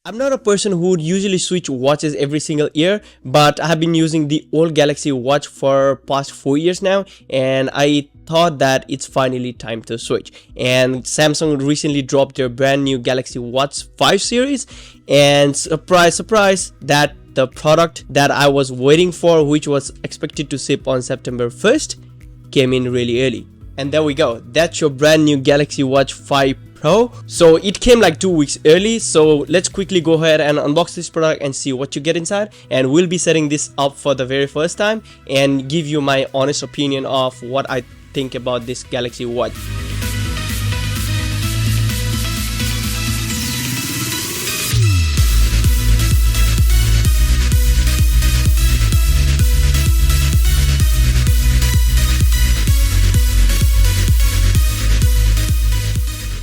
I'm not a person who would usually switch watches every single year, but I have been using the old Galaxy Watch for past 4 years now, and I thought that it's finally time to switch. And Samsung recently dropped their brand new Galaxy Watch 5 series, and surprise surprise, that the product that I was waiting for, which was expected to ship on September 1st, came in really early. And there we go, that's your brand new Galaxy Watch 5 Pro. So it came like 2 weeks early, so let's quickly go ahead and unbox this product and see what you get inside. And we'll be setting this up for the very first time and give you my honest opinion of what I think about this Galaxy Watch.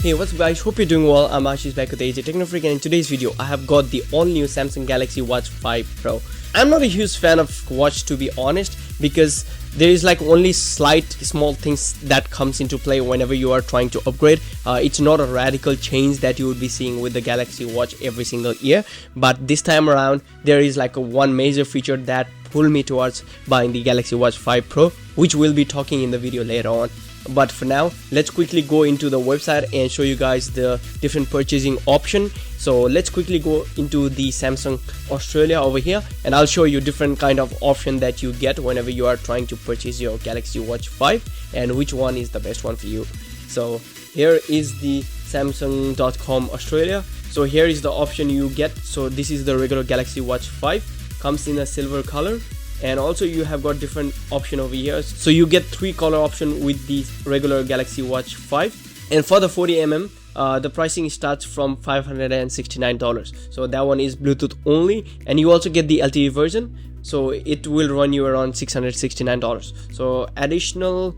Hey, what's up guys, hope you're doing well. I'm Ashish back with AJ Technofreak, and in today's video I have got the all new Samsung Galaxy Watch 5 Pro. I'm not a huge fan of watch, to be honest, because there is like only slight small things that comes into play whenever you are trying to upgrade. It's not a radical change that you would be seeing with the Galaxy Watch every single year, but this time around there is like one major feature that pulled me towards buying the Galaxy Watch 5 Pro, which we'll be talking in the video later on. But for now, let's quickly go into the website and show you guys the different purchasing option. So let's quickly go into the Samsung Australia over here, and I'll show you different kind of option that you get whenever you are trying to purchase your Galaxy Watch 5 and which one is the best one for you. So here is the Samsung.com Australia. So here is the option you get. So this is the regular Galaxy Watch 5, comes in a silver color. And also you have got different option over here, so you get 3 color option with the regular Galaxy Watch 5. And for the 40mm, the pricing starts from $569, so that one is Bluetooth only. And you also get the LTE version, so it will run you around $669. So additional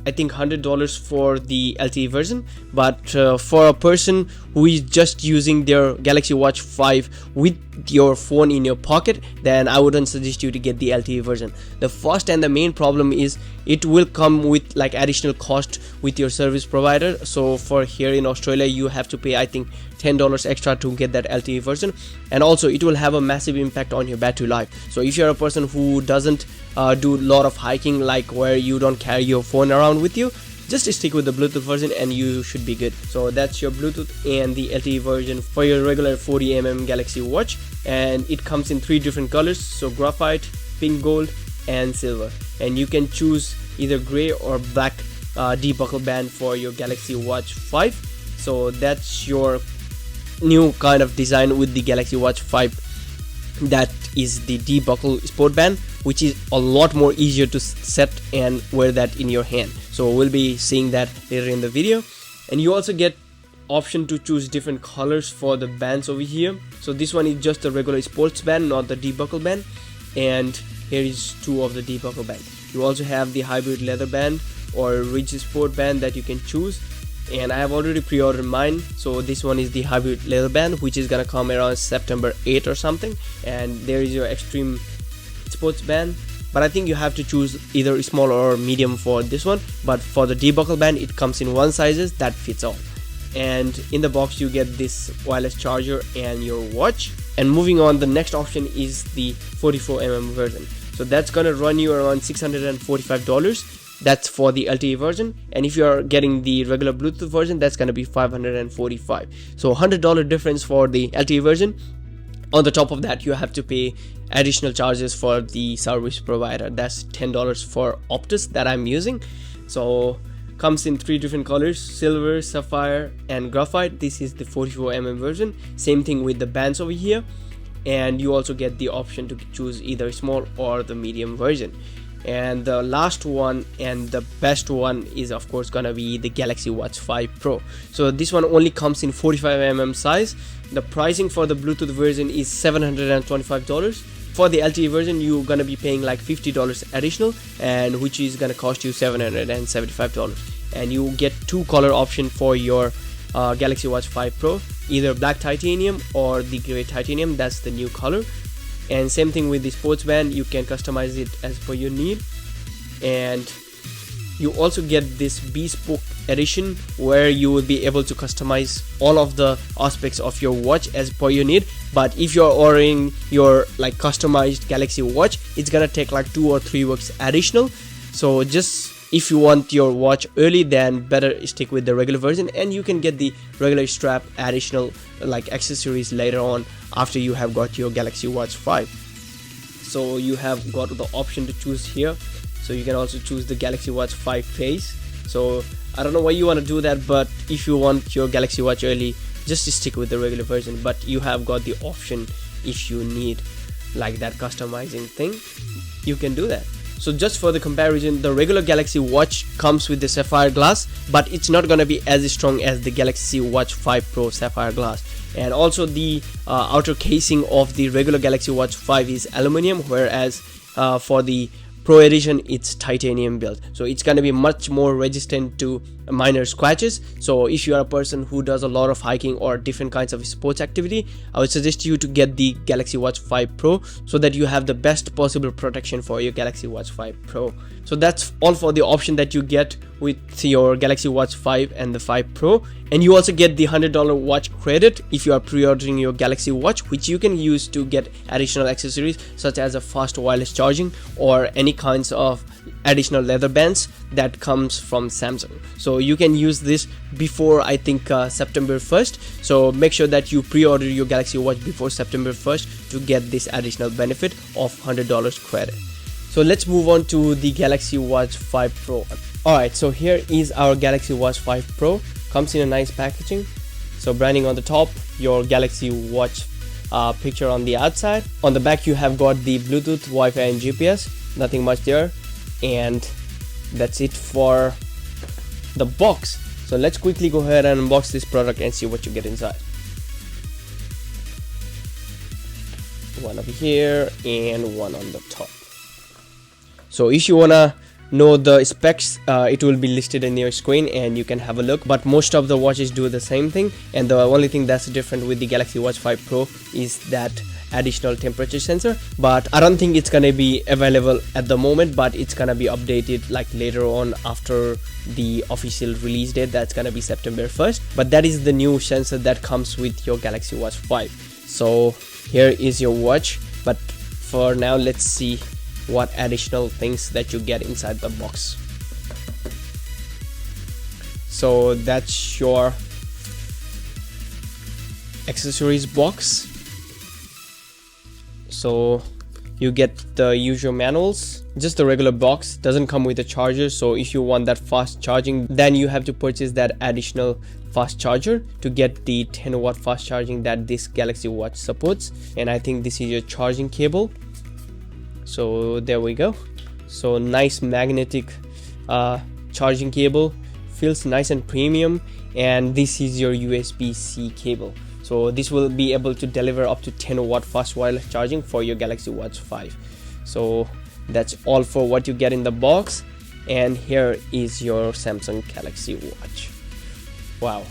I think $100 for the LTE version. But for a person who is just using their Galaxy Watch 5 with your phone in your pocket, then I wouldn't suggest you to get the LTE version. The first and the main problem is it will come with like additional cost with your service provider. So for here in Australia you have to pay I think $10 extra to get that LTE version, and also it will have a massive impact on your battery life. So if you're a person who doesn't do a lot of hiking, like where you don't carry your phone around with you, just stick with the Bluetooth version and you should be good. So that's your Bluetooth and the LTE version for your regular 40mm Galaxy Watch, and it comes in 3 different colors, so graphite, pink gold and silver. And you can choose either gray or black debuckle band for your Galaxy Watch 5. So that's your new kind of design with the Galaxy Watch 5. That is the debuckle sport band, which is a lot more easier to set and wear that in your hand. So we'll be seeing that later in the video. And you also get option to choose different colors for the bands over here. So this one is just a regular sports band, not the debuckle band. And here is 2 of the debuckle band. You also have the hybrid leather band or rigid sport band that you can choose. And I have already pre-ordered mine, so this one is the hybrid leather band, which is gonna come around September 8 or something. And there is your extreme sports band, but I think you have to choose either small or medium for this one. But for the debuckle band, it comes in one sizes that fits all. And in the box you get this wireless charger and your watch. And moving on, the next option is the 44mm version. So that's gonna run you around $645. That's for the LTE version, and if you are getting the regular Bluetooth version, that's going to be $545. So $100 difference for the LTE version. On the top of that, you have to pay additional charges for the service provider. That's $10 for Optus that I'm using. So comes in 3 different colors, silver, sapphire and graphite. This is the 44mm version. Same thing with the bands over here, and you also get the option to choose either small or the medium version. And the last one and the best one is of course gonna be the Galaxy Watch 5 Pro. So this one only comes in 45mm size. The pricing for the Bluetooth version is $725. For the LTE version you're gonna be paying like $50 additional, and which is gonna cost you $775. And you get 2 color option for your Galaxy Watch 5 Pro, either black titanium or the gray titanium. That's the new color. And same thing with the sports band, you can customize it as per your need. And you also get this bespoke edition where you will be able to customize all of the aspects of your watch as per your need. But if you're ordering your like customized Galaxy Watch, it's gonna take like 2 or 3 weeks additional. So just if you want your watch early, then better stick with the regular version, and you can get the regular strap additional like accessories later on after you have got your Galaxy Watch 5. So you have got the option to choose here. So you can also choose the Galaxy Watch 5 face. So I don't know why you want to do that, but if you want your Galaxy Watch early, just stick with the regular version. But you have got the option if you need like that customizing thing, you can do that. So just for the comparison, the regular Galaxy Watch comes with the sapphire glass, but it's not gonna be as strong as the Galaxy Watch 5 Pro sapphire glass. And also the outer casing of the regular Galaxy Watch 5 is aluminum, whereas for the Pro Edition it's titanium built, so it's gonna be much more resistant to minor scratches. So if you are a person who does a lot of hiking or different kinds of sports activity, I would suggest you to get the Galaxy Watch 5 Pro so that you have the best possible protection for your Galaxy Watch 5 Pro. So that's all for the option that you get with your Galaxy Watch 5 and the 5 Pro. And you also get the $100 watch credit if you are pre-ordering your Galaxy Watch, which you can use to get additional accessories such as a fast wireless charging or any kinds of additional leather bands that comes from Samsung. So you can use this before I think September 1st. So make sure that you pre-order your Galaxy Watch before September 1st to get this additional benefit of $100 credit. So let's move on to the Galaxy Watch 5 Pro. Alright, so here is our Galaxy Watch 5 Pro. Comes in a nice packaging. So branding on the top, your Galaxy Watch picture on the outside. On the back you have got the Bluetooth, Wi-Fi and GPS. Nothing much there. And that's it for the box. So let's quickly go ahead and unbox this product and see what you get inside. One over here and one on the top. So if you wanna know the specs, it will be listed in your screen and you can have a look, but most of the watches do the same thing, and the only thing that's different with the Galaxy Watch 5 Pro is that additional temperature sensor. But I don't think it's gonna be available at the moment, but it's gonna be updated like later on after the official release date. That's gonna be September 1st, but that is the new sensor that comes with your Galaxy Watch 5. So here is your watch, but for now let's see what additional things that you get inside the box. So that's your accessories box. So you get the usual manuals, just the regular box, doesn't come with a charger. So if you want that fast charging, then you have to purchase that additional fast charger to get the 10-watt fast charging that this Galaxy Watch supports. And I think this is your charging cable. So there we go. So nice magnetic charging cable, feels nice and premium. And this is your USB-C cable. So this will be able to deliver up to 10-watt fast wireless charging for your Galaxy Watch 5. So that's all for what you get in the box. And here is your Samsung Galaxy Watch. Wow,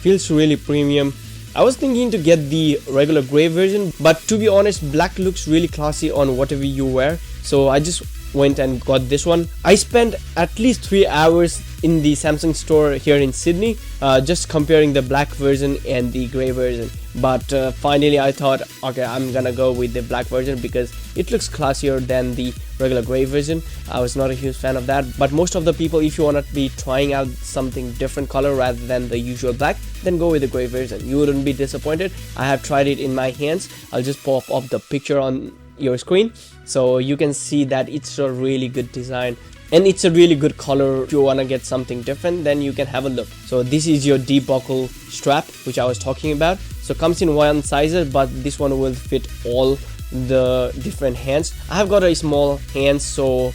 feels really premium. I was thinking to get the regular gray version, but to be honest, black looks really classy on whatever you wear. So I just went and got this one. I spent at least 3 hours in the Samsung store here in Sydney, just comparing the black version and the gray version. But finally I thought, okay, I'm gonna go with the black version because it looks classier than the regular gray version. I was not a huge fan of that, but most of the people, if you want to be trying out something different color rather than the usual black, then go with the gray version. You wouldn't be disappointed. I have tried it in my hands. I'll just pop up the picture on your screen so you can see that it's a really good design and it's a really good color. If you want to get something different, then you can have a look. So this is your debuckle strap, which I was talking about. So comes in one sizes, but this one will fit all the different hands. I have got a small hand, so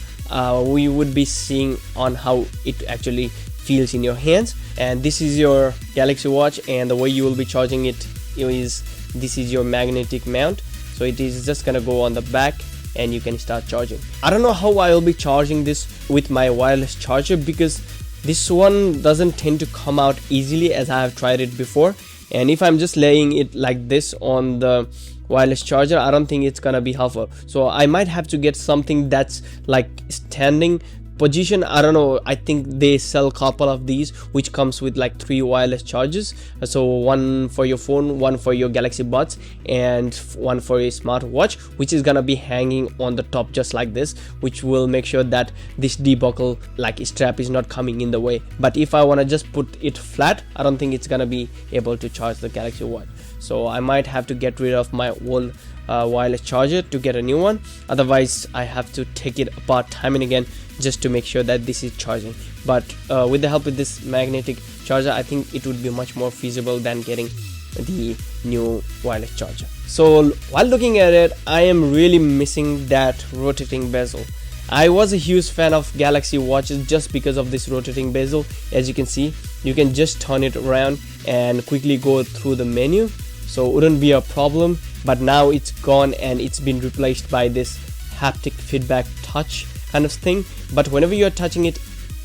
we would be seeing on how it actually feels in your hands. And this is your Galaxy Watch, and the way you will be charging it is this is your magnetic mount. So it is just gonna go on the back and you can start charging. I don't know how I will be charging this with my wireless charger because this one doesn't tend to come out easily as I have tried it before. And if I'm just laying it like this on the wireless charger, I don't think it's gonna be helpful. So I might have to get something that's like standing position, I don't know, I think they sell a couple of these which comes with like 3 wireless chargers. So one for your phone, one for your Galaxy Buds, and one for your smartwatch, which is gonna be hanging on the top just like this, which will make sure that this debuckle like strap is not coming in the way. But if I want to just put it flat, I don't think it's gonna be able to charge the Galaxy Watch. So I might have to get rid of my old wireless charger to get a new one. Otherwise I have to take it apart time and again just to make sure that this is charging. But with the help of this magnetic charger, I think it would be much more feasible than getting the new wireless charger. So while looking at it, I am really missing that rotating bezel. I was a huge fan of Galaxy watches just because of this rotating bezel. As you can see, you can just turn it around and quickly go through the menu, so it wouldn't be a problem. But now it's gone and it's been replaced by this haptic feedback touch kind of thing. But whenever you're touching it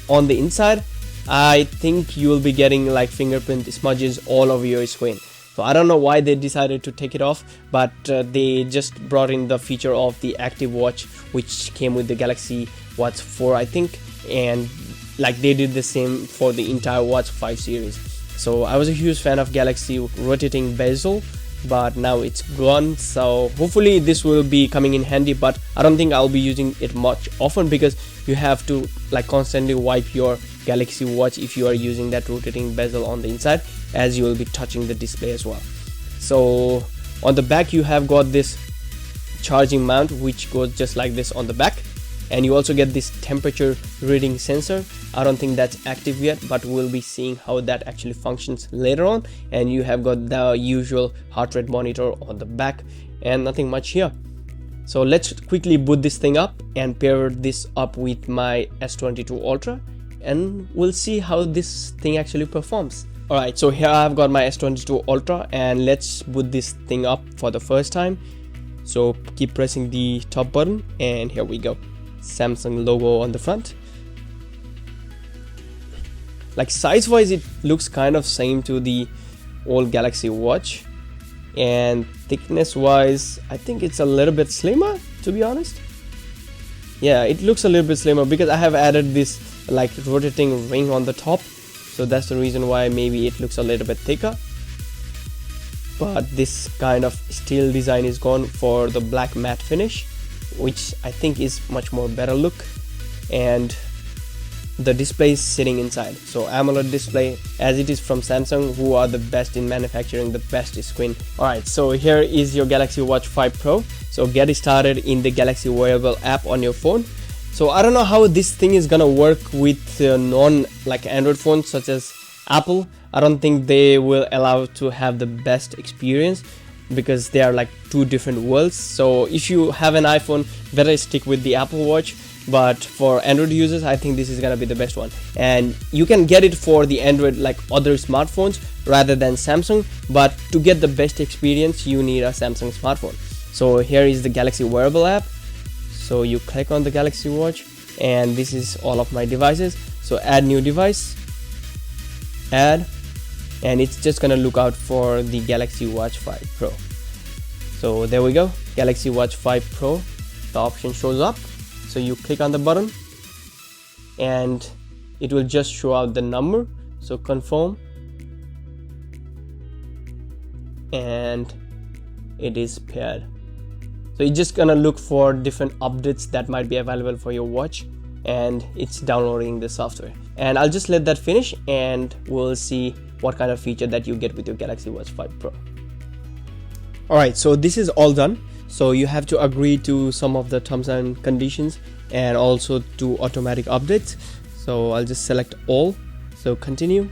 on the inside, I think you will be getting like fingerprint smudges all over your screen. So I don't know why they decided to take it off, but they just brought in the feature of the Active Watch, which came with the Galaxy Watch 4 I think, and like they did the same for the entire Watch 5 series. So I was a huge fan of Galaxy rotating bezel, but now it's gone. So hopefully this will be coming in handy, but I don't think I'll be using it much often because you have to like constantly wipe your Galaxy Watch if you are using that rotating bezel on the inside, as you will be touching the display as well. So on the back you have got this charging mount which goes just like this on the back, and you also get this temperature reading sensor. I don't think that's active yet, but we'll be seeing how that actually functions later on. And you have got the usual heart rate monitor on the back and nothing much here. So let's quickly boot this thing up and pair this up with my S22 Ultra, and we'll see how this thing actually performs. Alright, so here I've got my S22 Ultra, and let's boot this thing up for the first time. So keep pressing the top button, and here we go. Samsung logo on the front. Like size wise it looks kind of same to the old Galaxy Watch, and thickness wise I think it's a little bit slimmer, to be honest. Yeah, it looks a little bit slimmer because I have added this like rotating ring on the top, so that's the reason why maybe it looks a little bit thicker. But this kind of steel design is gone for the black matte finish, which I think is much more better look. And the display is sitting inside, so AMOLED display, as it is from Samsung, who are the best in manufacturing the best screen. Alright, so here is your Galaxy Watch 5 Pro. So get started in the Galaxy Wearable app on your phone. So I don't know how this thing is gonna work with non like Android phones such as Apple. I don't think they will allow to have the best experience because they are like two different worlds. So if you have an iPhone, better stick with the Apple Watch. But for Android users, I think this is gonna be the best one, and you can get it for the Android like other smartphones rather than Samsung. But to get the best experience, you need a Samsung smartphone. So here is the Galaxy Wearable app. So you click on the Galaxy Watch, and this is all of my devices. So add new device, add, and it's just gonna look out for the Galaxy Watch 5 Pro. So there we go, Galaxy Watch 5 Pro, the option shows up. So you click on the button and it will just show out the number. So confirm, and it is paired. So you're just gonna look for different updates that might be available for your watch, and it's downloading the software. And I'll just let that finish and we'll see what kind of feature that you get with your Galaxy Watch 5 Pro. Alright, so this is all done. So you have to agree to some of the terms and conditions and also to automatic updates. So I'll just select all, so continue,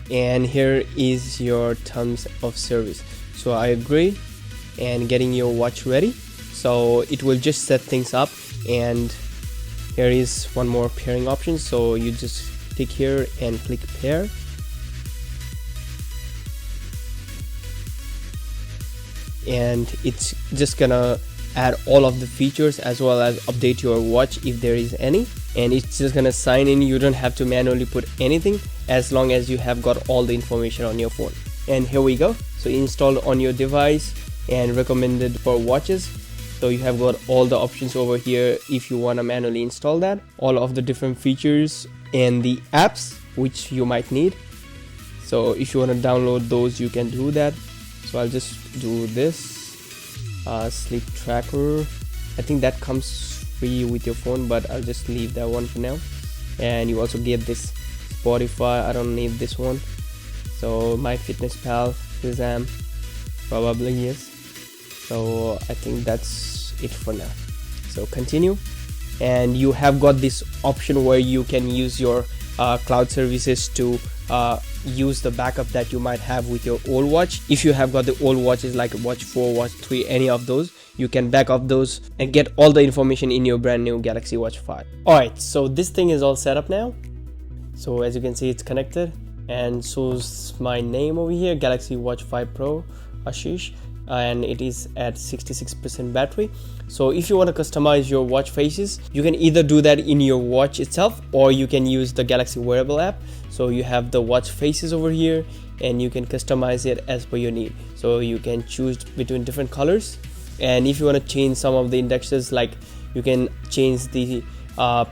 and here is your terms of service. So I agree, and getting your watch ready. So it will just set things up, and here is one more pairing option. So you just click here and click pair, and it's just gonna add all of the features as well as update your watch if there is any, and it's just gonna sign in. You don't have to manually put anything as long as you have got all the information on your phone. And here we go, so installed on your device and recommended for watches. So you have got all the options over here if you want to manually install that, all of the different features and the apps which you might need. So if you want to download those, you can do that. So I'll just do this sleep tracker. I think that comes free with your phone, but I'll just leave that one for now. And you also get this Spotify. I don't need this one. So MyFitnessPal, Shazam, probably yes. So I think that's it for now. So continue, and you have got this option where you can use your cloud services to use the backup that you might have with your old watch. If you have got the old watches like watch 4, watch 3, any of those, you can back up those and get all the information in your brand new Galaxy Watch 5. Alright, so this thing is all set up now. So as you can see, it's connected and shows my name over here, Galaxy Watch 5 Pro Ashish, and it is at 66% battery. So if you want to customize your watch faces, you can either do that in your watch itself, or you can use the Galaxy Wearable app. So you have the watch faces over here and you can customize it as per your need. So you can choose between different colors, and if you want to change some of the indexes, like you can change the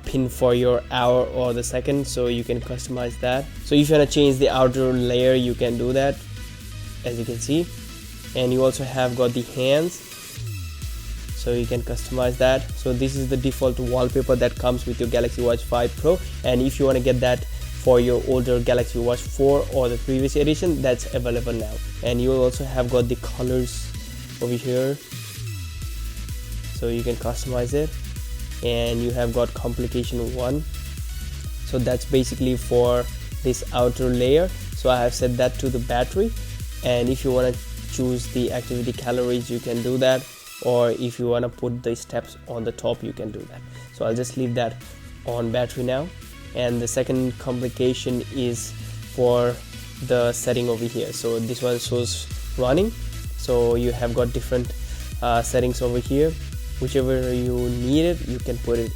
pin for your hour or the second, so you can customize that. So if you want to change the outer layer, you can do that, as you can see. And you also have got the hands, so you can customize that. So this is the default wallpaper that comes with your Galaxy Watch 5 Pro, and if you want to get that for your older Galaxy Watch 4 or the previous edition, that's available now. And you also have got the colors over here, so you can customize it. And you have got complication 1, so that's basically for this outer layer. So I have set that to the battery, and if you want to choose the activity calories, you can do that, or if you want to put the steps on the top, you can do that. So I'll just leave that on battery now. And the second complication is for the setting over here. So this one shows running, so you have got different settings over here. Whichever you need it, you can put it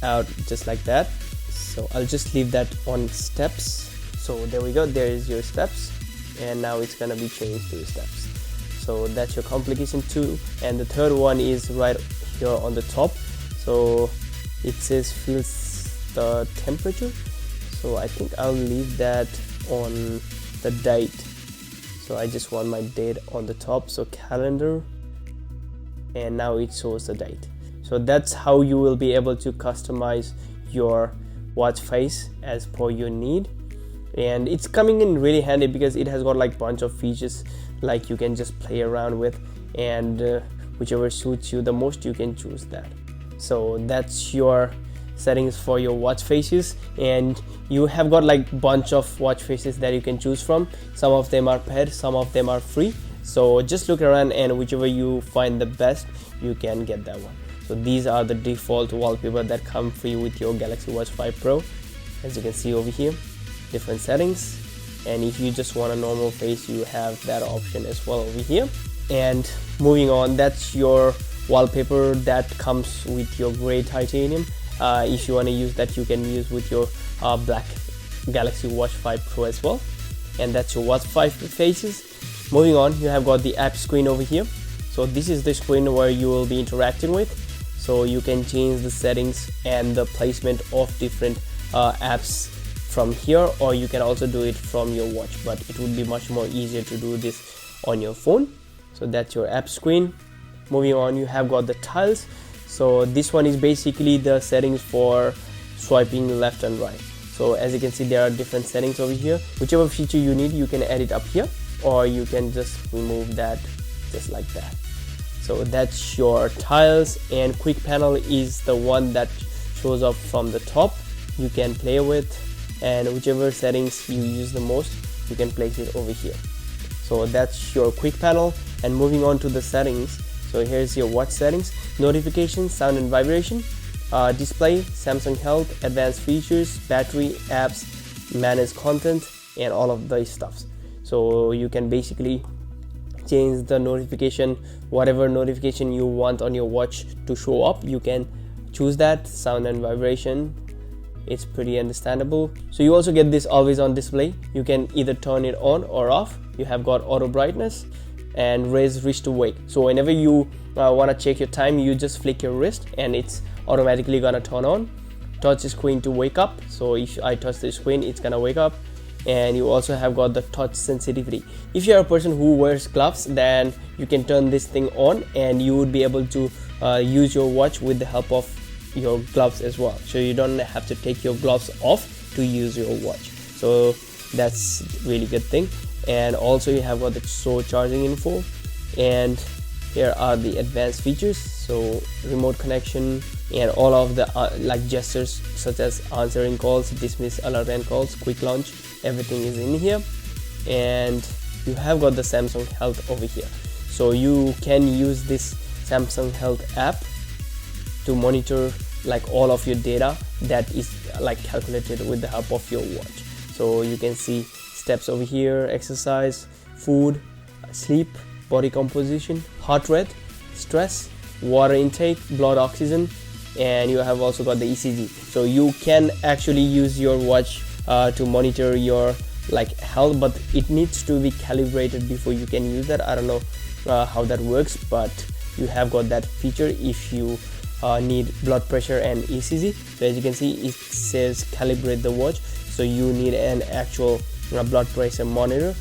out just like that. So I'll just leave that on steps. So there we go, there is your steps, and now it's gonna be changed to steps. So that's your complication 2. And the third one is right here on the top. So it says feels the temperature, so I think I'll leave that on the date. So I just want my date on the top, so calendar, and now it shows the date. So that's how you will be able to customize your watch face as per your need. And it's coming in really handy because it has got like bunch of features like you can just play around with, and whichever suits you the most, you can choose that. So that's your settings for your watch faces, and you have got like bunch of watch faces that you can choose from. Some of them are paid, some of them are free. So just look around, and whichever you find the best, you can get that one. So these are the default wallpaper that come free with your Galaxy Watch 5 Pro. As you can see over here, different settings, and if you just want a normal face, you have that option as well over here. And moving on, that's your wallpaper that comes with your gray titanium. If you want to use that, you can use with your black Galaxy Watch 5 Pro as well. And that's your Watch 5 faces. Moving on, you have got the app screen over here. So this is the screen where you will be interacting with. So you can change the settings and the placement of different apps from here, or you can also do it from your watch, but it would be much more easier to do this on your phone. So that's your app screen. Moving on, you have got the tiles. So this one is basically the settings for swiping left and right. So as you can see, there are different settings over here. Whichever feature you need, you can add it up here, or you can just remove that just like that. So that's your tiles. And quick panel is the one that shows up from the top. You can play with, and whichever settings you use the most, you can place it over here. So that's your quick panel. And moving on to the settings, so here's your watch settings: notifications, sound and vibration, display, Samsung Health, advanced features, battery, apps, manage content, and all of these stuffs. So you can basically change the notification, whatever notification you want on your watch to show up, you can choose that. Sound and vibration, it's pretty understandable. So you also get this always on display. You can either turn it on or off. You have got auto brightness, and raise wrist to wake. So whenever you want to check your time, you just flick your wrist and it's automatically gonna turn on. Touch the screen to wake up. So if I touch the screen, it's gonna wake up. And you also have got the touch sensitivity. If you're a person who wears gloves, then you can turn this thing on and you would be able to use your watch with the help of your gloves as well. So you don't have to take your gloves off to use your watch. So that's really good thing. And also you have got the show charging info, and here are the advanced features. So remote connection and all of the like gestures such as answering calls, dismiss alert and calls, quick launch, everything is in here. And you have got the Samsung Health over here. So you can use this Samsung Health app to monitor like all of your data that is like calculated with the help of your watch. So you can see steps over here, exercise, food, sleep, body composition, heart rate, stress, water intake, blood oxygen, and you have also got the ECG. So you can actually use your watch to monitor your like health, but it needs to be calibrated before you can use that. I don't know how that works, but you have got that feature if you need blood pressure and ECG. So as you can see, it says calibrate the watch. So you need an actual blood pressure monitor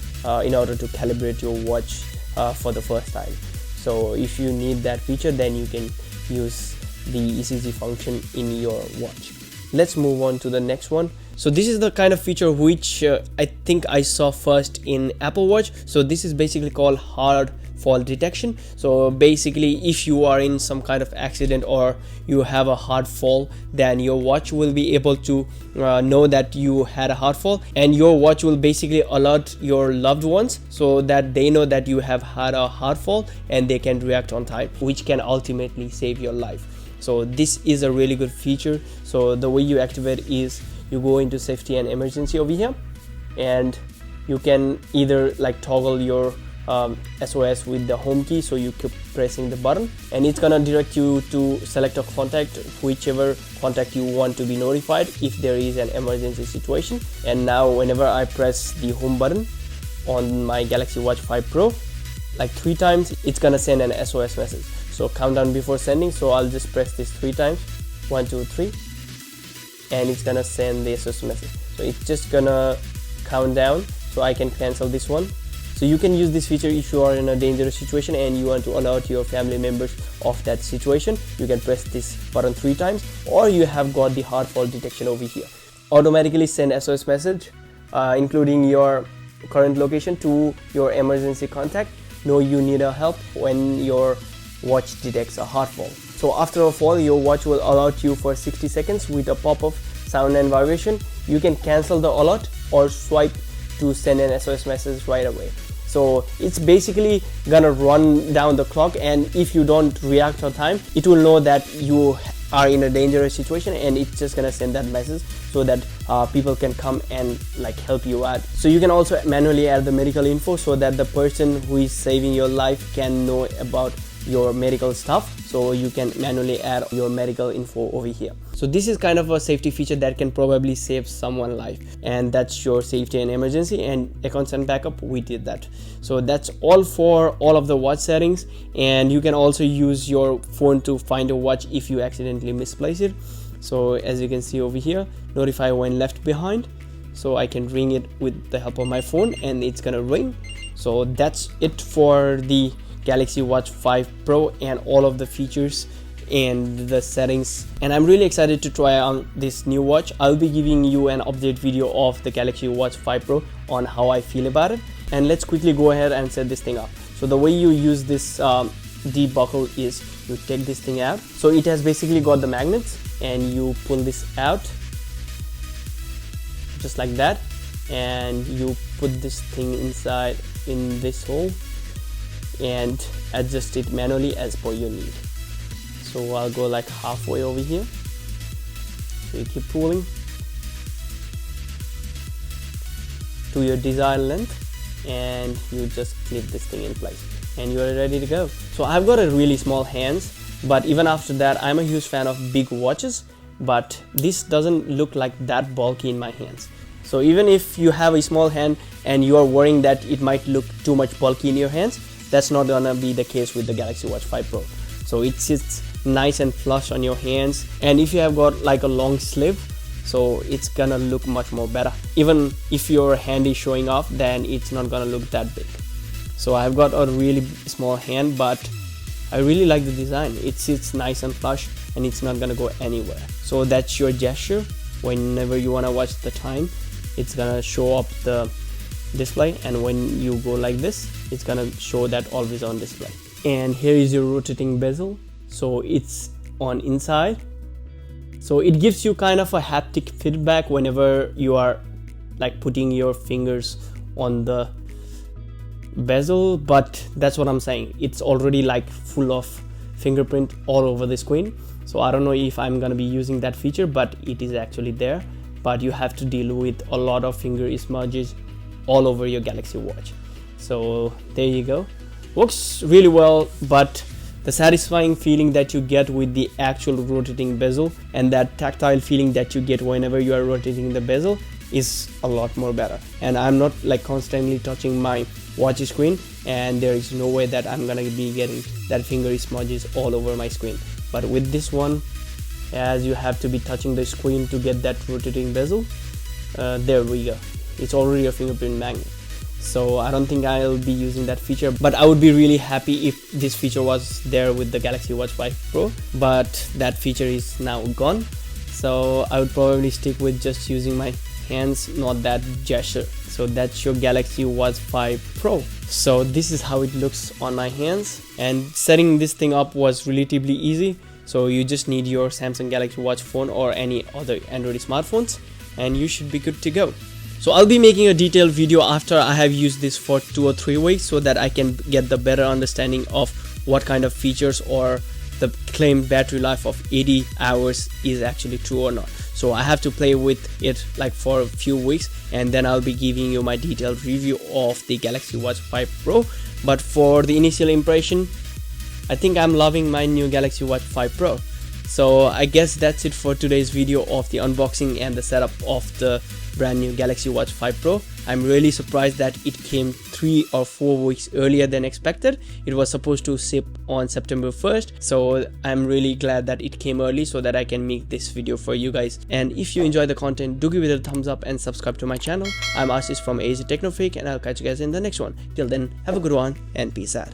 in order to calibrate your watch for the first time. So if you need that feature, then you can use the ECG function in your watch. Let's move on to the next one. So this is the kind of feature which I think I saw first in Apple Watch. So this is basically called hard fall detection. So basically, if you are in some kind of accident or you have a hard fall, then your watch will be able to know that you had a hard fall, and your watch will basically alert your loved ones so that they know that you have had a hard fall and they can react on time, which can ultimately save your life. So this is a really good feature. So the way you activate is you go into safety and emergency over here, and you can either like toggle your SOS with the home key, so you keep pressing the button and it's gonna direct you to select a contact, whichever contact you want to be notified if there is an emergency situation. And now whenever I press the home button on my Galaxy Watch 5 Pro like 3 times, it's gonna send an SOS message. So countdown before sending, so I'll just press this 3 times, 1 2 3, and it's gonna send the SOS message. So it's just gonna count down, so I can cancel this one. So you can use this feature if you are in a dangerous situation and you want to alert your family members of that situation. You can press this button 3 times, or you have got the hard fall detection over here. Automatically send SOS message including your current location to your emergency contact. Know you need a help when your watch detects a hard fall. So after a fall, your watch will alert you for 60 seconds with a pop-up sound and vibration. You can cancel the alert or swipe to send an SOS message right away. So it's basically gonna run down the clock, and if you don't react on time, it will know that you are in a dangerous situation and it's just gonna send that message so that people can come and like help you out. So you can also manually add the medical info so that the person who is saving your life can know about your medical stuff. So you can manually add your medical info over here. So this is kind of a safety feature that can probably save someone's life, and that's your safety and emergency. And a constant backup, we did that. So that's all for all of the watch settings, and you can also use your phone to find a watch if you accidentally misplace it. So as you can see over here, notify when left behind. So I can ring it with the help of my phone and it's gonna ring. So that's it for the Galaxy Watch 5 Pro and all of the features and the settings, and I'm really excited to try on this new watch. I'll be giving you an update video of the Galaxy Watch 5 Pro on how I feel about it. And let's quickly go ahead and set this thing up. So the way you use this debuckle is you take this thing out. So it has basically got the magnets, and you pull this out just like that, and you put this thing inside in this hole and adjust it manually as per your need. So I'll go like halfway over here. So you keep pulling to your desired length and you just clip this thing in place and you are ready to go. So I've got a really small hands, but even after that I'm a huge fan of big watches, but this doesn't look like that bulky in my hands. So even if you have a small hand and you are worrying that it might look too much bulky in your hands, that's not gonna be the case with the Galaxy Watch 5 Pro. So it sits nice and flush on your hands, and if you have got like a long sleeve, so it's gonna look much more better. Even if your hand is showing off, then it's not gonna look that big. So I've got a really small hand, but I really like the design. It sits nice and flush and it's not gonna go anywhere. So that's your gesture. Whenever you wanna watch the time, it's gonna show up the display, and when you go like this, it's gonna show that always on display. And here is your rotating bezel. So it's on inside. So it gives you kind of a haptic feedback whenever you are like putting your fingers on the bezel, but that's what I'm saying. It's already like full of fingerprint all over the screen. So I don't know if I'm gonna be using that feature, but it is actually there. But you have to deal with a lot of finger smudges all over your Galaxy Watch. So there you go. Works really well, but the satisfying feeling that you get with the actual rotating bezel and that tactile feeling that you get whenever you are rotating the bezel is a lot more better. And I'm not like constantly touching my watch screen, and there is no way that I'm gonna be getting that finger smudges all over my screen. But with this one, as you have to be touching the screen to get that rotating bezel, there we go. It's already a fingerprint magnet. So I don't think I'll be using that feature, but I would be really happy if this feature was there with the Galaxy Watch 5 Pro, but that feature is now gone. So I would probably stick with just using my hands, not that gesture. So that's your Galaxy Watch 5 Pro. So this is how it looks on my hands, and setting this thing up was relatively easy. So you just need your Samsung Galaxy Watch phone or any other Android smartphones, and you should be good to go. So I'll be making a detailed video after I have used this for 2 or 3 weeks, so that I can get the better understanding of what kind of features or the claimed battery life of 80 hours is actually true or not. So I have to play with it like for a few weeks, and then I'll be giving you my detailed review of the Galaxy Watch 5 Pro. But for the initial impression, I think I'm loving my new Galaxy Watch 5 Pro. So I guess that's it for today's video of the unboxing and the setup of the brand new Galaxy Watch 5 Pro. I'm really surprised that it came 3 or 4 weeks earlier than expected. It was supposed to ship on September 1st. So I'm really glad that it came early so that I can make this video for you guys. And if you enjoy the content, do give it a thumbs up and subscribe to my channel. I'm Ashish from AZ Techno Freak, and I'll catch you guys in the next one. Till then, have a good one and peace out.